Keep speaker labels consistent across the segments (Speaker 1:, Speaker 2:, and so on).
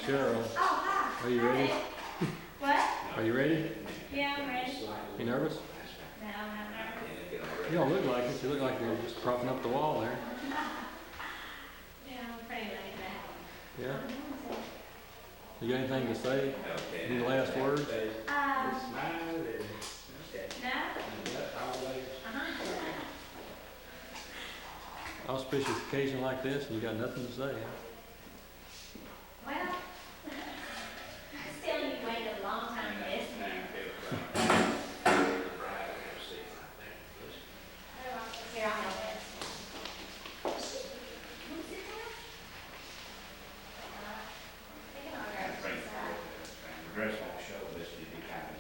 Speaker 1: Cheryl.
Speaker 2: Oh, hi.
Speaker 1: Are you ready?
Speaker 2: What?
Speaker 1: Are you ready?
Speaker 2: Yeah, I'm ready.
Speaker 1: You nervous?
Speaker 2: No, I'm not nervous.
Speaker 1: You don't look like it. You look like you're just propping up the wall there.
Speaker 2: Yeah, I'm pretty like that.
Speaker 1: Yeah? You got anything to say? Any last words?
Speaker 2: No?
Speaker 1: Auspicious occasion like this and you got nothing to say, huh?
Speaker 2: Well, still you waited a long time for this. Here, I'll help it.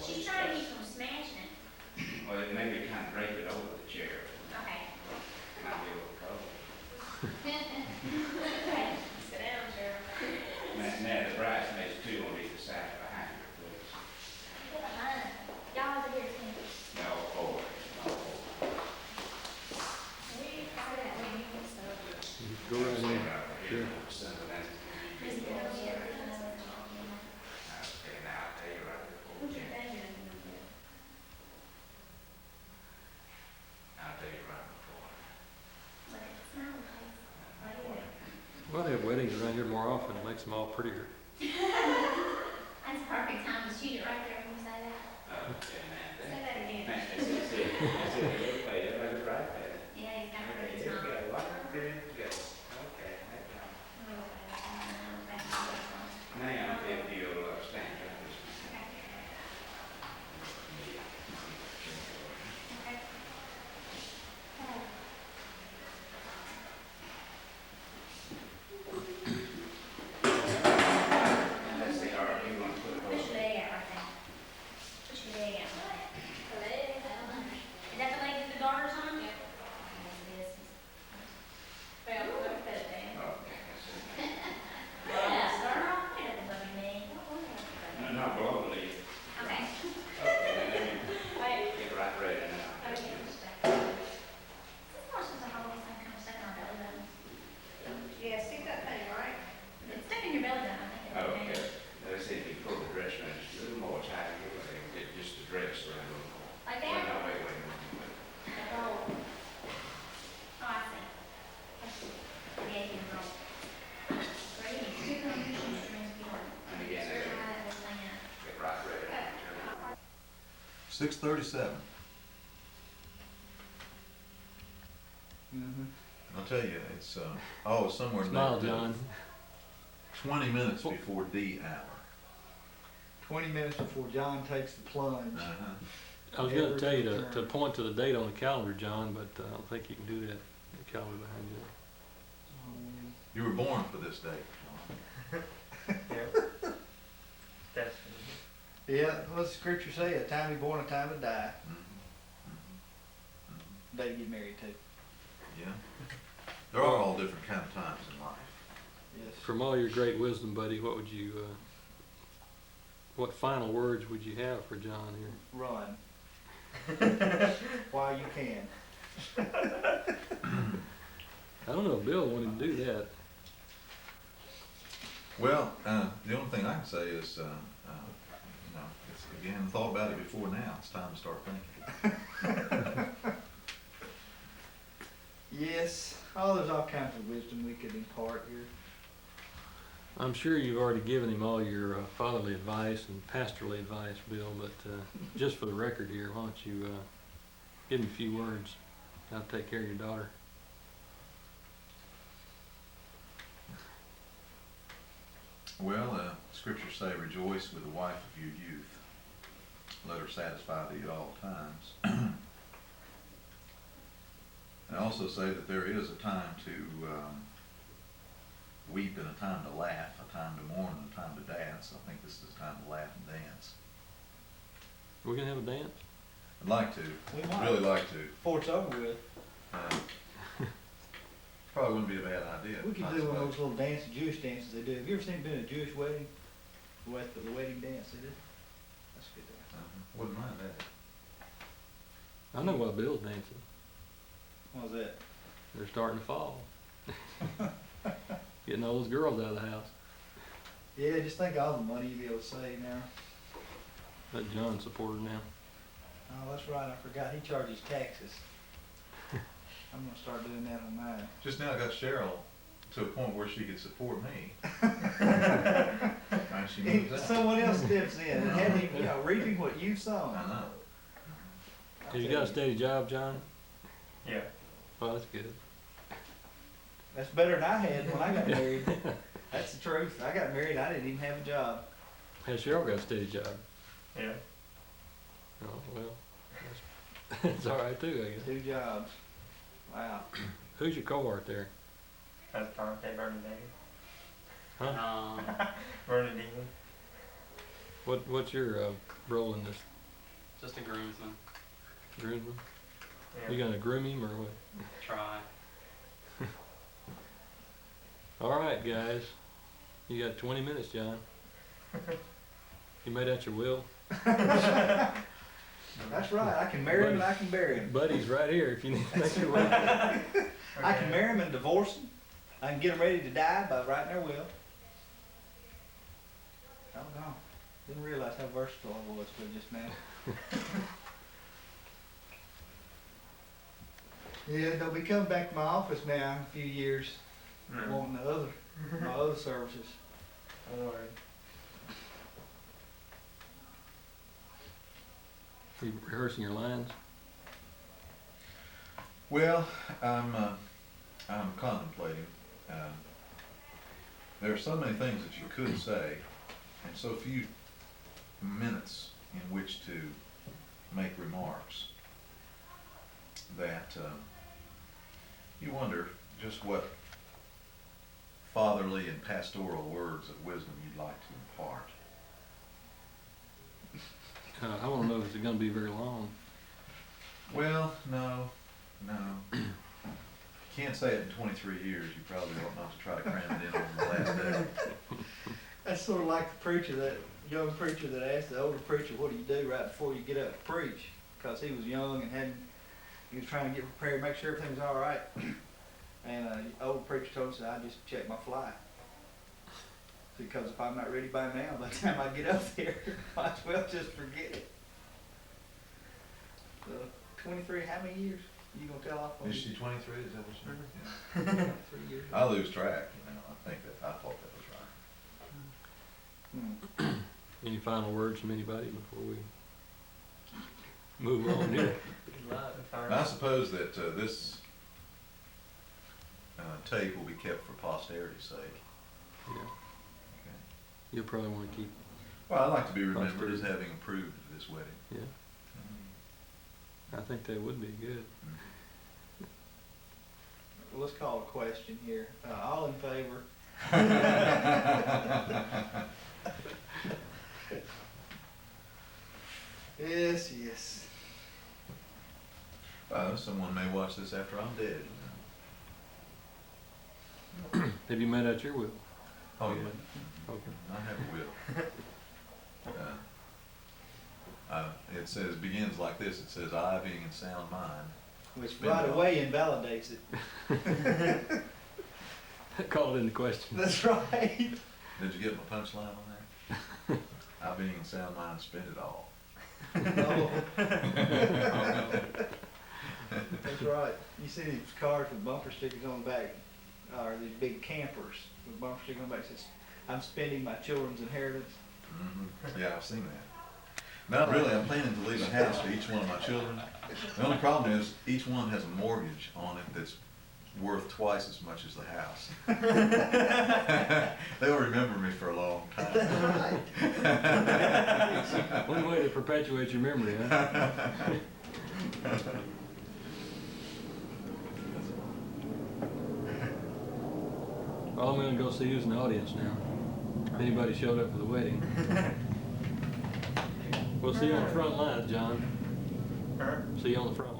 Speaker 2: She's trying to keep from smashing it.
Speaker 3: Well, it may be kind of drape it over the chair.
Speaker 2: Okay.
Speaker 3: Might be a little cold.
Speaker 2: Okay, sit down, Cheryl.
Speaker 3: Now, the bridesmaids too on either side behind her, please.
Speaker 2: Get behind. Y'all over here, too.
Speaker 3: No, forward, no, forward.
Speaker 2: We got it, we need this over.
Speaker 1: Go right
Speaker 3: Stay
Speaker 1: in.
Speaker 3: right over
Speaker 1: Sure.
Speaker 3: here. Son of that.
Speaker 2: This girl here.
Speaker 3: Okay, now I'll tell you right before
Speaker 2: What's
Speaker 3: we
Speaker 2: your
Speaker 3: can.
Speaker 2: thing?
Speaker 3: I'll tell you right before.
Speaker 2: But it's not nice. Right here.
Speaker 1: Well, they have weddings around here more often. It makes them all prettier.
Speaker 2: That's a perfect time to shoot it right there when you say that.
Speaker 3: Okay, man.
Speaker 2: Say that again.
Speaker 3: Man, that's it. That's it. Everybody, everybody's right there.
Speaker 2: Yeah, he's got a
Speaker 3: Okay,
Speaker 2: pretty
Speaker 3: here we
Speaker 2: time.
Speaker 3: go. 1, 2, go. Okay, now. Now, if you'll stand up this way. Let's see, all right, you want to put it
Speaker 2: Push
Speaker 3: over?
Speaker 2: your leg out right there. Push your leg out. The leg? Is that the leg that the daughter's on? Yeah. This is. Well, we'll put it down.
Speaker 3: Okay, that's it.
Speaker 2: Yeah, start off with it, buddy, man.
Speaker 3: No, not below the lead.
Speaker 2: Okay.
Speaker 3: Okay, then let me
Speaker 2: Wait.
Speaker 3: get right ready now.
Speaker 2: Okay. This person's always some kind of stuff in our belly button.
Speaker 4: Yeah, stick that thing right.
Speaker 2: It's stuck in your belly button, I think.
Speaker 3: Okay, let's see if you can pull the dress around just a little more tight, get just the dress around a little more.
Speaker 2: Like
Speaker 3: Wait,
Speaker 2: that?
Speaker 3: no, wait a minute.
Speaker 2: Oh. Oh, I see. Yeah, you can roll. Ready? Here comes your shoestrings, you know.
Speaker 3: And again,
Speaker 2: Try this thing out.
Speaker 3: get right ready.
Speaker 5: 6:37. I'll tell you, it's, somewhere in
Speaker 1: Smile,
Speaker 5: that,
Speaker 1: John.
Speaker 5: 20 minutes before D hour.
Speaker 6: 20 minutes before John takes the plunge.
Speaker 5: Uh-huh.
Speaker 1: I was going to tell you to point to the date on the calendar, John, but I don't think you can do that. The calendar behind you.
Speaker 5: You were born for this day.
Speaker 6: Yeah. That's Yeah, what's the scripture say? A time to be born, a time to die. Day to get married to.
Speaker 5: Yeah. There are all different kind of times in life.
Speaker 6: Yes.
Speaker 1: From all your great wisdom, buddy, what would you, what final words would you have for John here?
Speaker 6: Run. While you can.
Speaker 1: I don't know if Bill wanted to do that.
Speaker 5: Well, the only thing I can say is, it's, again, thought about it before now. It's time to start thinking.
Speaker 6: Yes. Oh, there's all kinds of wisdom we could impart here.
Speaker 1: I'm sure you've already given him all your fatherly advice and pastorly advice, Bill, but just for the record here, why don't you give him a few words? How to take care of your daughter.
Speaker 5: Well, scriptures say, rejoice with the wife of your youth. Let her satisfy thee at all times. And also say that there is a time to weep and a time to laugh, a time to mourn and a time to dance. I think this is a time to laugh and dance.
Speaker 1: We're going to have a dance?
Speaker 5: I'd like to.
Speaker 6: We
Speaker 5: I'd
Speaker 6: might.
Speaker 5: really like to.
Speaker 6: Before it's over with.
Speaker 5: Probably wouldn't be a bad idea.
Speaker 6: We could
Speaker 5: I
Speaker 6: do one of
Speaker 5: suppose.
Speaker 6: those little dance, Jewish dances they do. Have you ever been to a Jewish wedding? What the wedding dance they do? That's a good dance.
Speaker 5: Wouldn't mind that.
Speaker 1: I know why Bill's dancing.
Speaker 6: What was that?
Speaker 1: They're starting to fall. Getting all those girls out of the house.
Speaker 6: Yeah, just think of all the money you'd be able to save now.
Speaker 1: Let John support her now.
Speaker 6: Oh, that's right, I forgot, he charges taxes. I'm gonna start doing that on mine.
Speaker 5: Just now got Cheryl to a point where she could support me. And she moves out.
Speaker 6: Someone else steps in and have him, you know, reaping what you sown.
Speaker 5: I know.
Speaker 1: Have you got a steady job, John?
Speaker 7: Yeah.
Speaker 1: Well, that's good.
Speaker 6: That's better than I had when I got married. That's the truth. I got married, I didn't even have a job.
Speaker 1: Has Cheryl got a steady job?
Speaker 7: Yeah.
Speaker 1: Oh, well, that's all right too, I guess.
Speaker 6: 2 jobs. Wow.
Speaker 1: Who's your cohort there?
Speaker 7: That's Dante Bernadine.
Speaker 1: Huh?
Speaker 7: Bernadine.
Speaker 1: What's your role in this
Speaker 8: Just a groomsman.
Speaker 1: groomsman?
Speaker 7: Yeah.
Speaker 1: You gonna groom him or what?
Speaker 8: Try.
Speaker 1: All right, guys. You got 20 minutes, John. You made out your will?
Speaker 6: That's right, I can marry him and I can bury him.
Speaker 1: Buddy's right here if you need to make your will.
Speaker 6: I can marry him and divorce him. I can get him ready to die by writing their will. Oh no, didn't realize how versatile I was till just now. Yeah, they'll be coming back to my office now in a few years, wanting my other services.
Speaker 7: Don't worry.
Speaker 1: Are you rehearsing your lines?
Speaker 5: Well, I'm contemplating. There are so many things that you could say, and so few minutes in which to make remarks, that you wonder just what fatherly and pastoral words of wisdom you'd like to impart.
Speaker 1: I want to know if it's going to be very long.
Speaker 5: Well, no. You can't say it in 23 years. You probably ought not to try to cram it in on the last day.
Speaker 6: That's sort of like the preacher, that young preacher that asked the older preacher, what do you do right before you get up to preach? Because he was young and he was trying to get prepared, make sure everything was all right. And the old preacher told him, I just check my fly. Because if I'm not ready by now, by the time I get up there, might as well just forget it. So, 23, how many years? You gonna tell off on
Speaker 5: Is
Speaker 6: me?
Speaker 5: she 23? Is that what she is? Yeah.
Speaker 6: 3 years.
Speaker 5: I lose track, you know. I thought that was right.
Speaker 1: Any final words from anybody before we move on here?
Speaker 5: And I suppose that this tape will be kept for posterity's sake.
Speaker 1: Yeah.
Speaker 5: Okay.
Speaker 1: You'll probably want to keep.
Speaker 5: Well, I'd like to be remembered as having approved of this wedding.
Speaker 1: Yeah. I think that would be good.
Speaker 6: Well, let's call a question here. All in favor? Yes, yes.
Speaker 5: Someone may watch this after I'm dead.
Speaker 1: Have you made out your will?
Speaker 5: Oh, yeah.
Speaker 1: Okay.
Speaker 5: I have a will. It says, begins like this. It says, I being in sound mind.
Speaker 6: Which right away invalidates it.
Speaker 1: Call it into question.
Speaker 6: That's right.
Speaker 5: Did you get my punchline on there? I being in sound mind, spend it all.
Speaker 6: No. That's right. You see these cars with bumper stickers on the back, or these big campers with bumper stickers on the back that says, I'm spending my children's inheritance.
Speaker 5: Mm-hmm. Yeah, I've seen that. Not really. I'm planning to leave a house to each one of my children. The only problem is each one has a mortgage on it that's worth twice as much as the house. They'll remember me for a long time.
Speaker 1: One way to perpetuate your memory, huh? Well, I'm gonna go see who's in the audience now. If anybody showed up for the wedding. We'll see you on the front line, John. See you on the front line.